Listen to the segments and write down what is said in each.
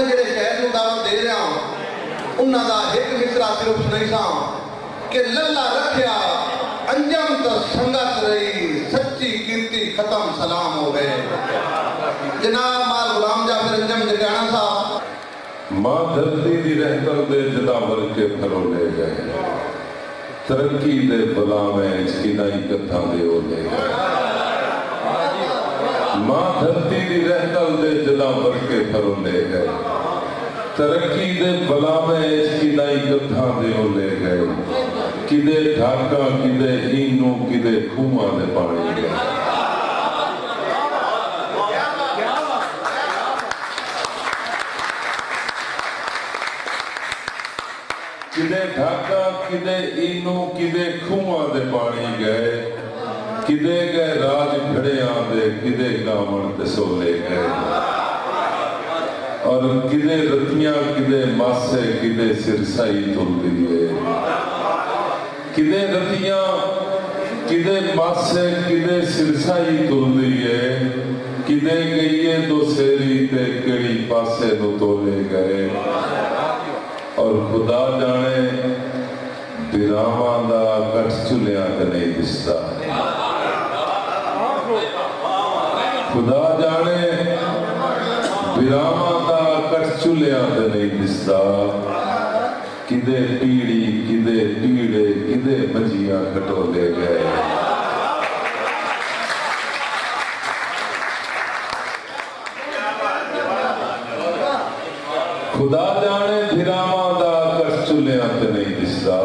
میں جڑے شہر کو دعوت دے رہا انہاں دا ایک مصرع صرف سنائی سا کہ للہ رکھیا انجم تو سنگت رہی سچی کیرتی ختم سلام ہو گئے. جناب مال غلام جعفر انجم جگانا صاحب. ماں دھرتی دی رہتر دے جداور کے پھرو لے گئے ترقی دے بلا میں اس کی نائی کتھا دے ہو لے گئے. ماں دھرتی دی رہتر دے جداور کے پھرو لے گئے ترقی دے بلا میں اس کی نائی کتھا دے ہو لے گئے. کدے ڈھاکا کدے اینو کدے کھوما دے پانے گئے. کدے ڈھاکا کدے اینو کدے کھوما دے پانے گئے. کدے گئے راج کھڑے آندے کدے گاون دے سولے گئے. اور کدے رتیاں کدے ماسے کدے سرسائی تل دیئے. کدے رتیاں کدے ماسے کدے سرسائی تل دیئے. کدے گئیے دو سیری تے کڑی پاسے نو تولے گئے. اور خدا جانے بیراواں دا کٹ چلیاں تے نہیں دستا. خدا جانے بیراواں دا کٹ چلیاں تے نہیں دستا. کدے پیڑی کدے پیڑے کدے بجیاں کٹولے گئے. خدا جانے بھراواں دا کٹ چلیاں تے نہیں دستا.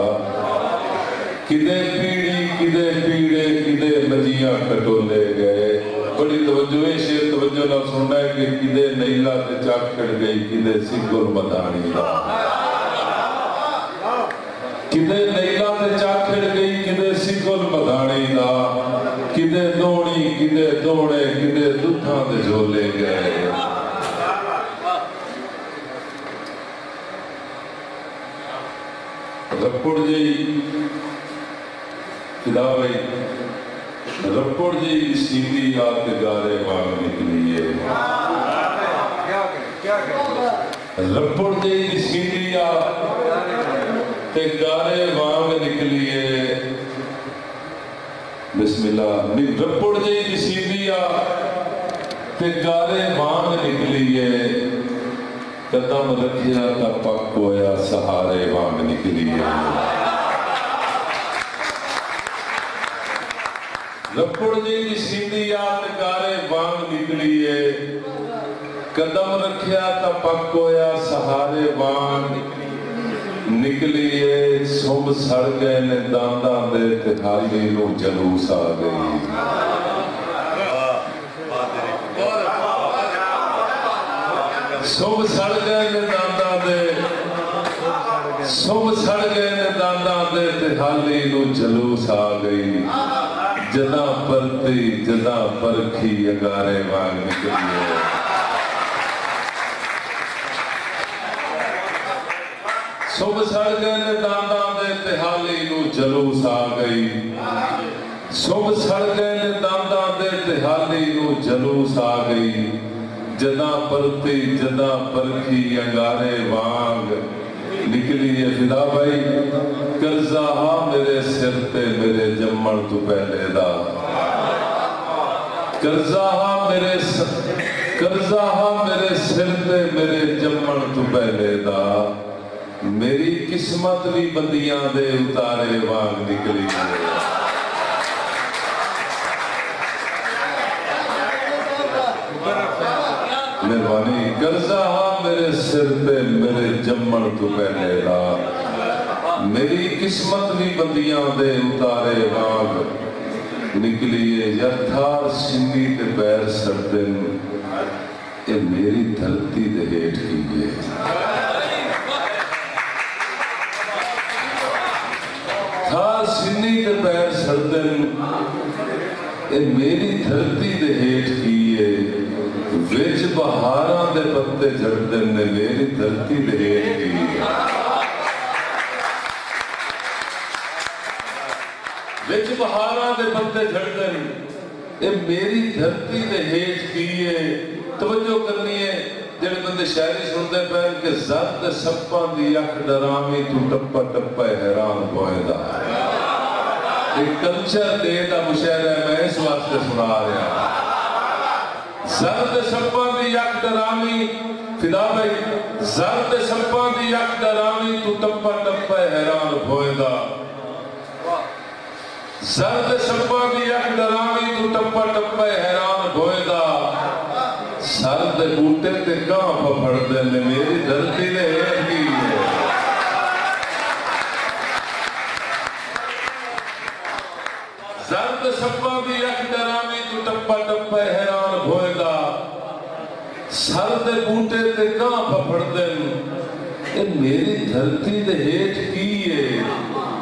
کدے پیڑی کدے پیڑے کدے بجیاں کٹولے گئے. بڑی توجہ ہے شیر توجہ نہ سننا ہے کہ کدے نیلا تے چاک کھڑ گئی کدے سنگل مدانی دا. کدے نیلا تے چاک کھڑ گئی کدے سنگل مدانی دا. کدے دوڑی کدے دوڑے کدے دودھاں دے جھولے گئے. رپڑ جی خدا بھائی رپڑ جی سیدھی آت گارے مانگ نکلیے. رپڑ جی سیدھی آت گارے مانگ نکلیے. بسم اللہ. رپڑ جی سیدھی آت گارے مانگ نکلیے. قدم رکھیا تا پک ہویا سہارے مانگ نکلیے. رپڑ جی سیدھی آت گارے مانگ نکلیے. قدم رکھیا تا پک ہویا سہارے مانگ نکلیے. سم سڑ گئے نے دانداں دے تے حالی نو جلوس آ گئی. سم سڑ گئے نے دانداں دے سم سڑ گئے نے دانداں دے تے حالی نو جلوس آ گئی. جنا پرتی جنا پرکھی اگارے مانگ نکلیے. سم سڑ گئے نے دانداں دے تے حالی نو جلوس آ گئی. سم سڑ گئے نے دانداں دے تے حالی نو جلوس آ گئی. جنا پرتی جنا پرکھی انگارے مانگ نکلیے. فدا بھائی قرضہ ہاں میرے سر تے میرے جمن تو پہلے دا. قرضہ ہاں میرے سر تے میرے جمن تو پہلے دا. میری قسمت بھی بندیاں دے اتارے مانگ نکلیے. مہربانی قرضہ ہاں میرے سر پہ میرے جمن تو پہلے دا. میری قسمت بھی بندیاں دے اتارے مانگ نکلیے. یتھار سنگی تے پیر سردن اے میری دھرتی دے ہیٹھ کیجئے. تھار سنگی تے پیر سردن اے میری دھرتی دے ہیٹھ کیجئے. وچ بہاراں دے پتے جھڑدن نے میری دھرتی دے ہیٹھ کیجئے. وچ بہاراں دے پتے جھڑدن اے میری دھرتی دے ہیٹھ کیجئے. توجہ کرنی ہے جڑے بندے شاعری سنتے پہن کہ زرد سپاں دی اکھ ڈرامی تو ٹپا ٹپا حیران پوئندا یہ کلچر دے دا مشاعرہ ہے میں اس واسطے سنا رہا زرد سپاں دی اکھ ڈرامی فدا بھائی زرد سپاں دی اکھ ڈرامی تو ٹپا ٹپا حیران پوئندا زرد سپاں دی اکھ ڈرامی تو ٹپا ٹپا حیران پوئندا سر دے بوٹے تے کہاں پھڑ دے نے میری دھرتی دے ہیٹھ کی ہے زرد سپاں دی اکھ ڈرامی تو ٹپا ٹپا حیران پوئندا سر دے بوٹے تے کہاں پھڑ دے اے میری دھرتی دے ہیٹھ کی ہے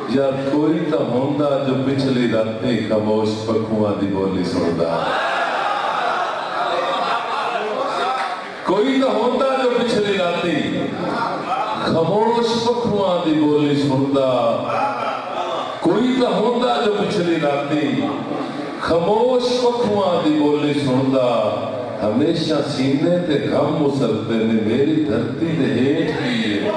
یار کوئی تا ہوندا جو پچھلی راتے خاموش پکھواں دی بولی سندا کوئی نہ ہوتا جو پچھلی راتی خاموش پکھواں دی بولی سندا کوئی نہ ہوتا جو پچھلی راتی خاموش پکھواں دی بولی سندا ہمیشہ سینے تے غم مسلتے نے میری دھرتی دے ہیٹھ کی ہے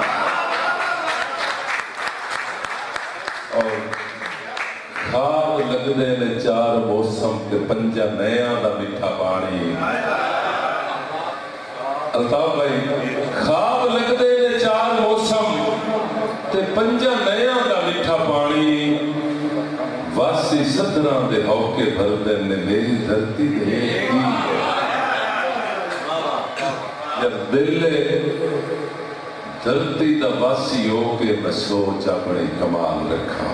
اور خواب لگدے نے چار موسم تے پنجا نیاں دا میٹھا پانی الطاف بھائی خواب لگدے نے چار موسم تے پنجا نیاں دا میٹھا پانی واسی صدراں دے ہوکے بھردے نے میری دھرتی دے کی ہے جب دلے دھرتی دا واسی ہو کے میں سوچ اپنے کمال رکھا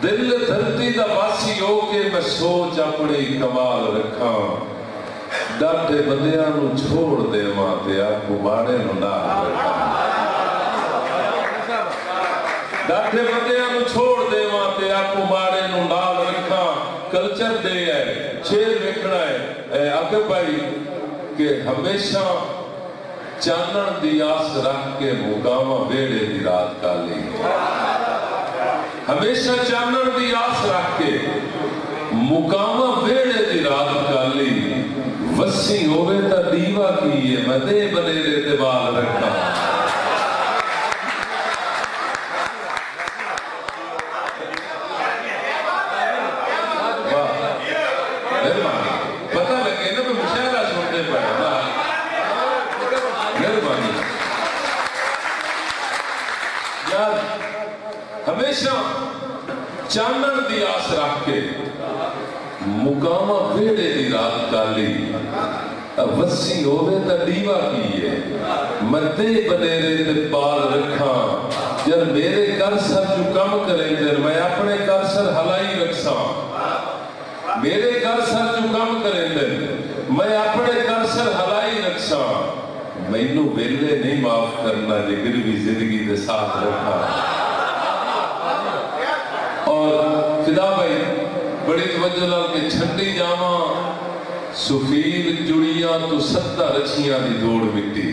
دل دھرتی دا واسی ہو کے میں سوچ اپنے کمال رکھا ڈاٹے بندیاں نو چھوڑ دے ماں تے آپ کو باڑے نو نال رکھا ڈاٹے بندیاں نو چھوڑ دے ماں تے آپ کو باڑے نو نال رکھا کلچر دے ہے شیر وکھنا ہے آگے بھائی کہ ہمیشہ چانن دی آس رکھ کے مقامہ بیڑے دی رات کالی ہمیشہ چانن دی آس رکھ کے مقامہ بیڑے دی رات کالی وسی ہوئے تا دیوہ کیے میں دے بنیرے تے بال رکھا پتہ لگے نا میں مشاہدہ سنتے پڑھا مہربانی یار ہمیشہ چانن دی آس رکھ کے مقامہ بیڑے دی رات کالی وسی ہوئے تا دیوہ کیے مدے بنیرے تے بال رکھا جب میرے کر سر جو کم کریں در میں اپنے کر سر ہلائی رکھسا میرے کر سر جو کم کریں در میں اپنے کر سر ہلائی رکھسا میں انہوں بیلے نہیں معاف کرنا جگر بھی زندگی دے ساتھ رکھا اور فدا بھائی بڑی توجہ لال کے چھٹی جاما سفید جڑیاں تو ستہ رچیاں دی دوڑ مٹی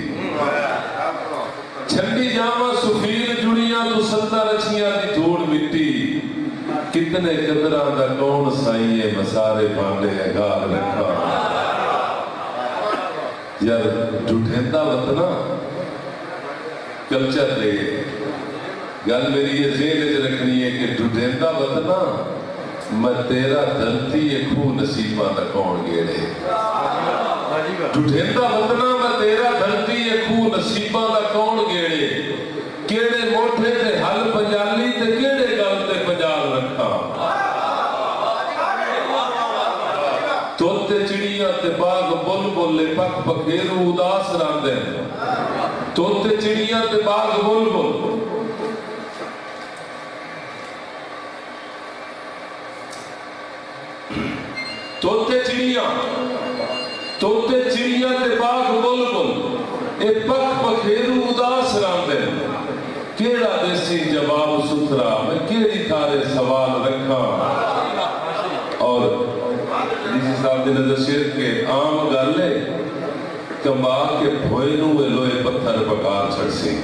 چھٹی جاما سفید جڑیاں تو ستہ رچیاں دی دوڑ مٹی کتنے قدران دا کون سائیے مسارے پانڈے گار رکھا یار ڈھوٹھیندہ وطنہ کلچر دے گل میری یہ ذہن رکھنی ہے کہ ڈھوٹھیندہ وطنہ میں تیرا دھرتی ایک خون نصیبہ دا کون گیڑے ڈھوٹھیندہ وطنہ میں تیرا دھرتی ایک خون نصیبہ دا کون گیڑے کیڑے موٹھے تے حل پنجالی تے کیڑے گل تے پنجال رکھا توتے چڑیاں تے باغ بل بلے پک پکیرو اداس راندے توتے چڑیاں تے باغ بل بل توتے چڑیاں تے باغ بل بل اے پک پکیرو اداس راندے کیڑا دیسی جواب ستھرا میں کیڑی تھارے سوال رکھا اور جیسی صاحب دی نظر شیر کے عام گالے کمبا کے بھوئنوں میں لوئے پتھر پکار چھڑ سی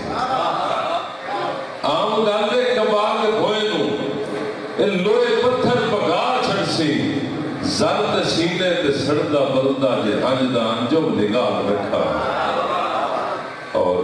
عام گالے کمبا کے بھوئنوں میں لوئے پتھر پکار چھڑ سی زرد سینے تے سڑدا بلدا جے ہنج دا انجم نگاہ رکھا اور